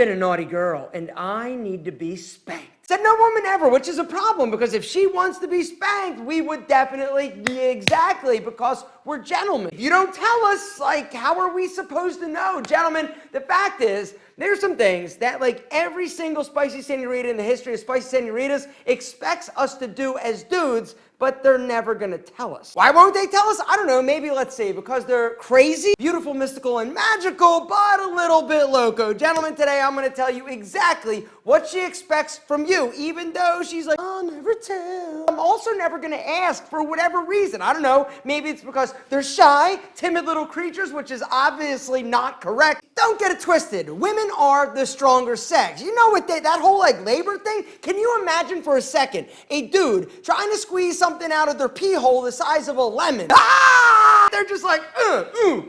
been a naughty girl and I need to be spanked. Said no woman ever, which is a problem because if she wants to be spanked, we would definitely, exactly, because we're gentlemen. If you don't tell us, like, how are we supposed to know? Gentlemen, the fact is, there's some things that, like, every single spicy senorita in the history of spicy senoritas expects us to do as dudes, but they're never gonna tell us. Why won't they tell us? I don't know, maybe, let's see, because they're crazy, beautiful, mystical, and magical, but a little bit loco. Gentlemen, today I'm gonna tell you exactly what she expects from you, even though she's like, I'll never tell. I'm also never gonna ask for whatever reason. I don't know, maybe it's because they're shy, timid little creatures, which is obviously not correct. Don't get it twisted. Women are the stronger sex. You know what that whole like labor thing? Can you imagine for a second a dude trying to squeeze something out of their pee hole the size of a lemon? Ah! They're just like,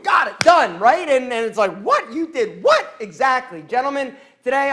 got it, done, right? And it's like, what? You did what? Exactly. Gentlemen, today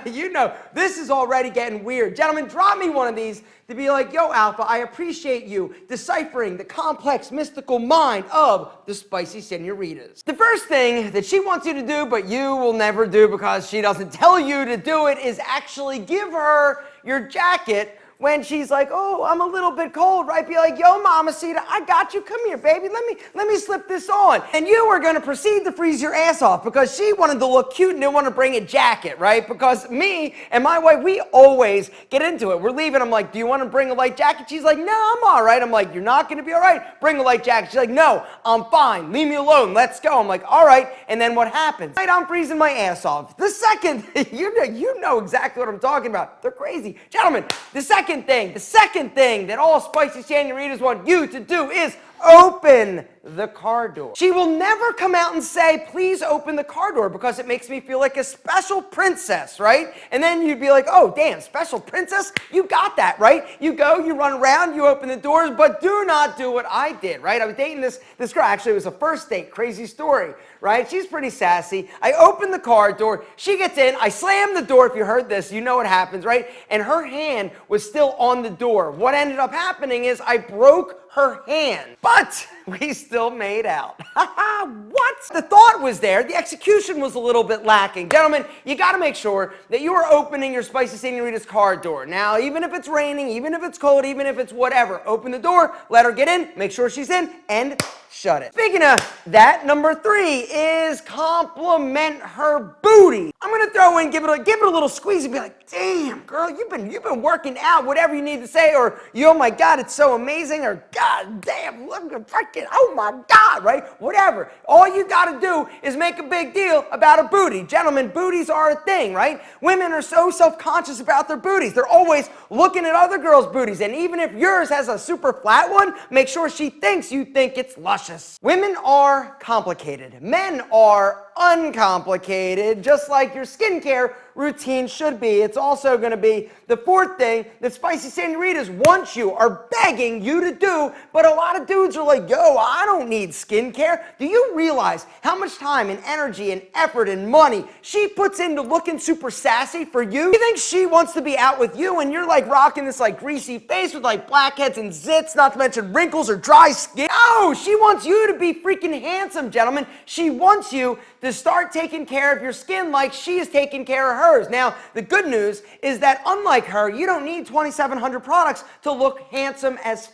you know, this is already getting weird. Gentlemen, drop me one of these to be like, yo, Alpha, I appreciate you deciphering the complex, mystical mind of the spicy senoritas. The first thing that she wants you to do, but you will never do because she doesn't tell you to do it, is actually give her your jacket when she's like, oh, I'm a little bit cold, right? Be like, yo, Mamacita, I got you. Come here, baby. Let me slip this on. And you are going to proceed to freeze your ass off because she wanted to look cute and didn't want to bring a jacket, right? Because me and my wife, we always get into it. We're leaving. I'm like, do you want to bring a light jacket? She's like, no, I'm all right. I'm like, you're not going to be all right? Bring a light jacket. She's like, no, I'm fine. Leave me alone. Let's go. I'm like, all right. And then what happens? Right, I'm freezing my ass off. The second, you know exactly what I'm talking about. They're crazy. Gentlemen, the second thing that all spicy senoritas want you to do is open the car door. She will never come out and say, please open the car door, because it makes me feel like a special princess, right? And then you'd be like, oh, damn, special princess? You got that, right? You go, you run around, you open the doors, but do not do what I did, right? I was dating this girl. Actually, it was a first date. Crazy story, right? She's pretty sassy. I open the car door. She gets in. I slam the door. If you heard this, you know what happens, right? And her hand was still on the door. What ended up happening is I broke her hand, but we still made out. What? The thought was there. The execution was a little bit lacking. Gentlemen, you got to make sure that you are opening your spicy senorita's car door. Now, even if it's raining, even if it's cold, even if it's whatever, open the door, let her get in, make sure she's in, and shut it. Speaking of that, number 3 is compliment her booty. I'm gonna throw in, give it a little squeeze and be like, damn, girl, you've been working out, whatever you need to say, or oh my God, it's so amazing, or God damn, look at freaking, oh my God, right? Whatever. All you gotta do is make a big deal about a booty. Gentlemen, booties are a thing, right? Women are so self-conscious about their booties. They're always looking at other girls' booties, and even if yours has a super flat one, make sure she thinks you think it's luscious. Women are complicated. Men are uncomplicated, just like your skincare routine should be. It's also going to be the 4th thing that spicy senoritas want you, are begging you to do, but a lot of dudes are like, yo, I don't need skincare. Do you realize how much time and energy and effort and money she puts into looking super sassy for you? You think she wants to be out with you and you're like rocking this like greasy face with like blackheads and zits, not to mention wrinkles or dry skin? No, she wants you to be freaking handsome, gentlemen. She wants you to start taking care of your skin like she is taking care of hers. Now, the good news is that unlike her, you don't need 2,700 products to look handsome as f***.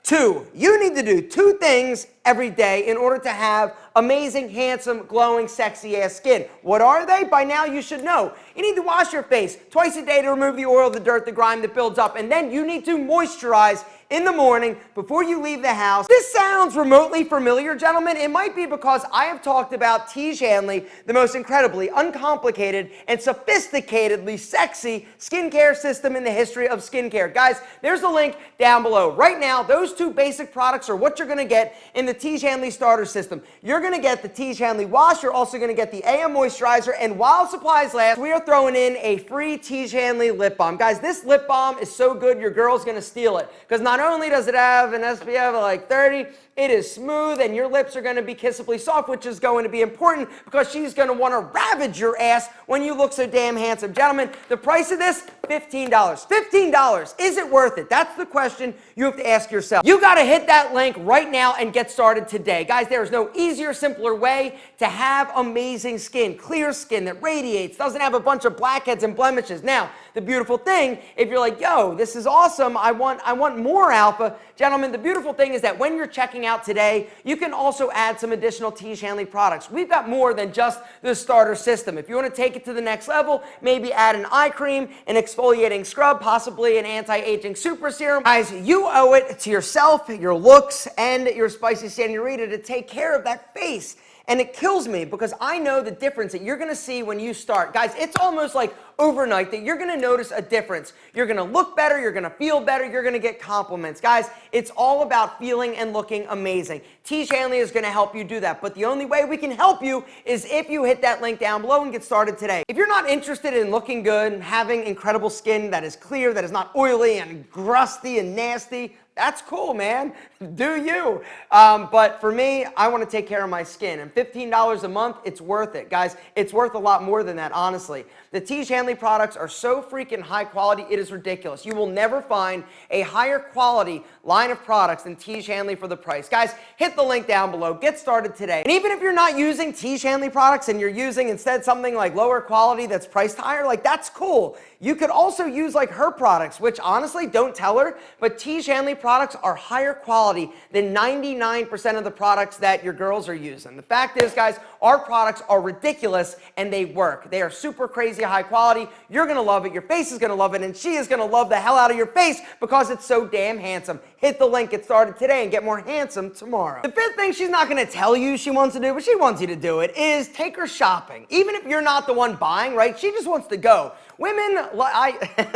2, you need to do 2 things every day in order to have amazing, handsome, glowing, sexy-ass skin. What are they? By now you should know. You need to wash your face twice a day to remove the oil, the dirt, the grime that builds up, and then you need to moisturize in the morning before you leave the house. This sounds remotely familiar, gentlemen. It might be because I have talked about Tiege Hanley, the most incredibly uncomplicated and sophisticatedly sexy skincare system in the history of skincare. Guys, there's a link down below. Right now, those 2 basic products are what you're gonna get in the Tiege Hanley Starter System. You're gonna get the Tiege Hanley Wash, you're also gonna get the AM Moisturizer, and while supplies last, we are throwing in a free Tiege Hanley Lip Balm. Guys, this lip balm is so good, your girl's gonna steal it. Because not only does it have an SPF of like 30, it is smooth and your lips are going to be kissably soft, which is going to be important because she's going to want to ravage your ass when you look so damn handsome. Gentlemen, the price of this, $15. $15. Is it worth it? That's the question you have to ask yourself. You got to hit that link right now and get started today. Guys, there is no easier, simpler way to have amazing skin. Clear skin that radiates, doesn't have a bunch of blackheads and blemishes. Now, the beautiful thing, if you're like, yo, this is awesome, I want more alpha. Gentlemen, the beautiful thing is that when you're checking out today, you can also add some additional Tiege Hanley products. We've got more than just the starter system. If you want to take it to the next level, maybe add an eye cream, an exfoliating scrub, possibly an anti-aging super serum. Guys, you owe it to yourself, your looks, and your spicy senorita to take care of that face. And it kills me because I know the difference that you're going to see when you start. Guys, it's almost like overnight that you're going to notice a difference. You're going to look better. You're going to feel better. You're going to get compliments. Guys, it's all about feeling and looking amazing. Tiege Hanley is going to help you do that. But the only way we can help you is if you hit that link down below and get started today. If you're not interested in looking good and having incredible skin that is clear, that is not oily and crusty and nasty, that's cool, man. Do you. But for me, I want to take care of my skin. And $15 a month, it's worth it. Guys, it's worth a lot more than that, honestly. The Tiege Hanley products are so freaking high quality, it is ridiculous. You will never find a higher quality line of products than Tiege Hanley for the price. Guys, hit the link down below. Get started today. And even if you're not using Tiege Hanley products and you're using instead something like lower quality that's priced higher, like that's cool. You could also use like her products, which honestly, don't tell her, but Tiege Hanley products are higher quality than 99% of the products that your girls are using. The fact is, guys, our products are ridiculous and they work. They are super crazy high quality. You're going to love it. Your face is going to love it, and she is going to love the hell out of your face because it's so damn handsome. Hit the link, get started today, and get more handsome tomorrow. The fifth thing she's not going to tell you she wants to do, but she wants you to do it, is take her shopping. Even if you're not the one buying, right? She just wants to go. Women,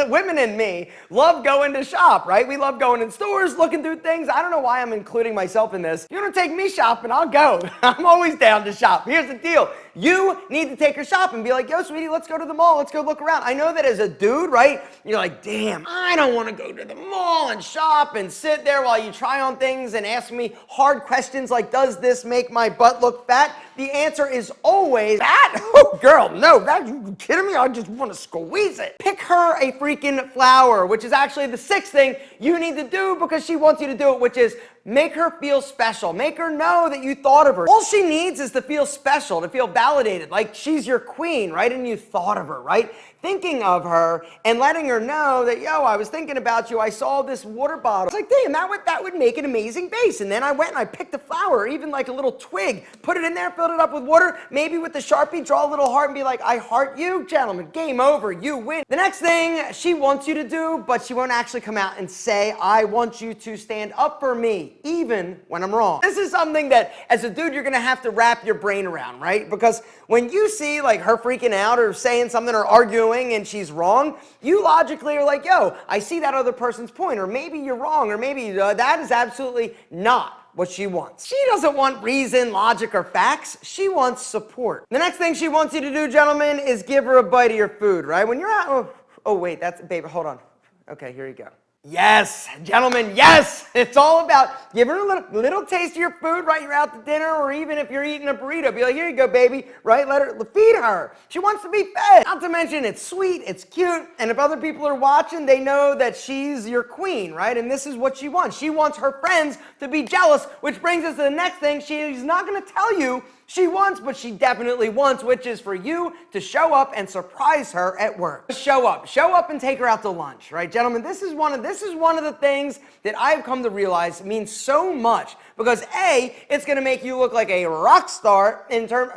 women and me love going to shop, right? We love going in stores, looking through things. I don't know why I'm including myself in this. If you want to take me shopping, I'll go. I'm always down to shop. Here's the deal. You need to take her shopping and be like, yo, sweetie, let's go to the mall. Let's go look around. I know that as a dude, right? You're like, damn, I don't want to go to the mall and shop and sit there while you try on things and ask me hard questions like, does this make my butt look fat? The answer is always, fat? Oh, girl, no, that, you kidding me? I just want to squeeze it. Pick her a freaking flower, which is actually the sixth thing you need to do because she wants you to do it, which is make her feel special. Make her know that you thought of her. All she needs is to feel special, to feel validated, like she's your queen, right? And you thought of her, right? Thinking of her and letting her know that, yo, I was thinking about you. I saw this water bottle. It's like, damn, that would make an amazing vase. And then I went and I picked a flower, even like a little twig, put it in there, filled it up with water, maybe with the Sharpie, draw a little heart and be like, I heart you. Gentlemen, game over, you win. The next thing she wants you to do, but she won't actually come out and say, I want you to stand up for me, even when I'm wrong. This is something that as a dude, you're gonna have to wrap your brain around, right? Because when you see like her freaking out or saying something or arguing and she's wrong, you logically are like, yo, I see that other person's point, or maybe you're wrong, or maybe that is absolutely not what she wants. She doesn't want reason, logic, or facts. She wants support. The next thing she wants you to do, gentlemen, is give her a bite of your food, right? When you're out, oh wait, that's, babe, hold on. Okay, here you go. Yes, gentlemen, yes! It's all about giving her a little taste of your food, right? You're out to dinner, or even if you're eating a burrito, be like, here you go, baby, right? Feed her. She wants to be fed. Not to mention, it's sweet, it's cute, and if other people are watching, they know that she's your queen, right? And this is what she wants. She wants her friends to be jealous, which brings us to the next thing. She's not going to tell you she wants, but she definitely wants, which is for you to show up and surprise her at work. Show up and take her out to lunch, right? Gentlemen, this is one of the things that I've come to realize means so much because A, it's going to make you look like a rock star in terms,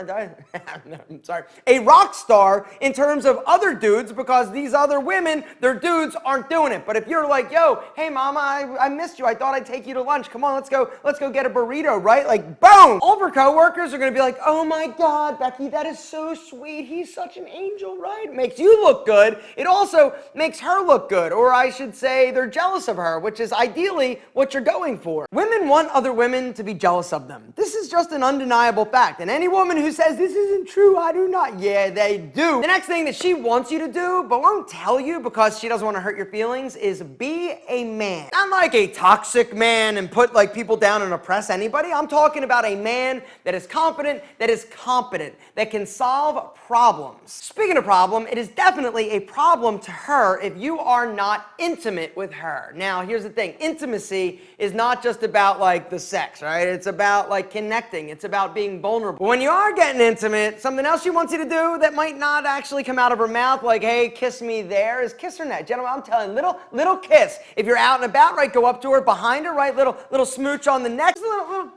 a rock star in terms of other dudes because these other women, their dudes aren't doing it. But if you're like, yo, hey mama, I missed you. I thought I'd take you to lunch. Come on, let's go get a burrito, right? Like, boom! All of her coworkers are going to be like, oh my God, Becky, that is so sweet. He's such an angel, right? It makes you look good. It also makes her look good. Or I should say they're jealous of her, which is ideally what you're going for. Women want other women to be jealous of them. This is just an undeniable fact. And any woman who says, this isn't true, I do not, yeah, they do. The next thing that she wants you to do, but won't tell you because she doesn't want to hurt your feelings, is be a man. Not like a toxic man and put like people down and oppress anybody. I'm talking about a man that is confident, that is competent, that can solve problems. Speaking of problem, it is definitely a problem to her if you are not intimate with her. Now, here's the thing. Intimacy is not just about like the sex, right? It's about like connecting. It's about being vulnerable. When you are getting intimate, something else she wants you to do that might not actually come out of her mouth, like, hey, kiss me there, is kiss her neck. Gentlemen, I'm telling you, little kiss. If you're out and about, right, go up to her, behind her, right, little smooch on the neck, little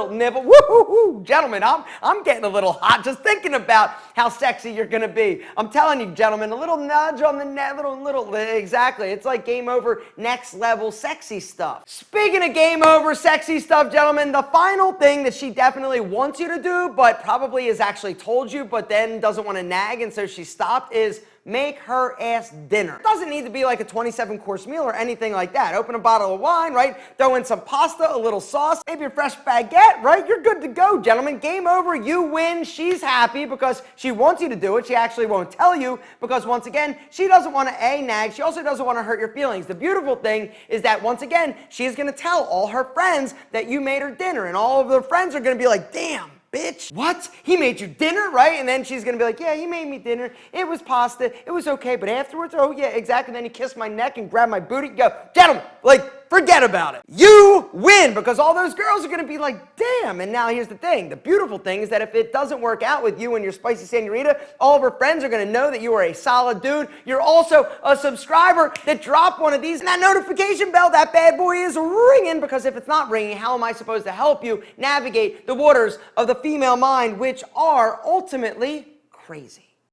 nibble. Woo, woo, woo. Gentlemen, I'm getting a little hot just thinking about how sexy you're gonna be. I'm telling you, gentlemen, a little nudge on the neck, exactly. It's like game over, next level sexy stuff. Speaking of game over, sexy stuff, gentlemen, the final thing that she definitely wants you to do, but probably has actually told you, but then doesn't want to nag, and so she stopped, is make her ass dinner. It doesn't need to be like a 27-course meal or anything like that. Open a bottle of wine, right? Throw in some pasta, a little sauce, maybe a fresh baguette, right? You're good to go, gentlemen. Game over. You win. She's happy because she wants you to do it. She actually won't tell you because, once again, she doesn't want to nag. She also doesn't want to hurt your feelings. The beautiful thing is that, once again, she's going to tell all her friends that you made her dinner, and all of their friends are going to be like, damn, bitch, what? He made you dinner, right? And then she's gonna be like, yeah, he made me dinner. It was pasta. It was okay. But afterwards, oh yeah, exactly. And then he kissed my neck and grabbed my booty. Go, gentlemen, like, forget about it. You win, because all those girls are gonna be like, damn. And now here's the thing. The beautiful thing is that if it doesn't work out with you and your spicy senorita, all of her friends are gonna know that you are a solid dude. You're also a subscriber that dropped one of these. And that notification bell, that bad boy is ringing, because if it's not ringing, how am I supposed to help you navigate the waters of the female mind, which are ultimately crazy?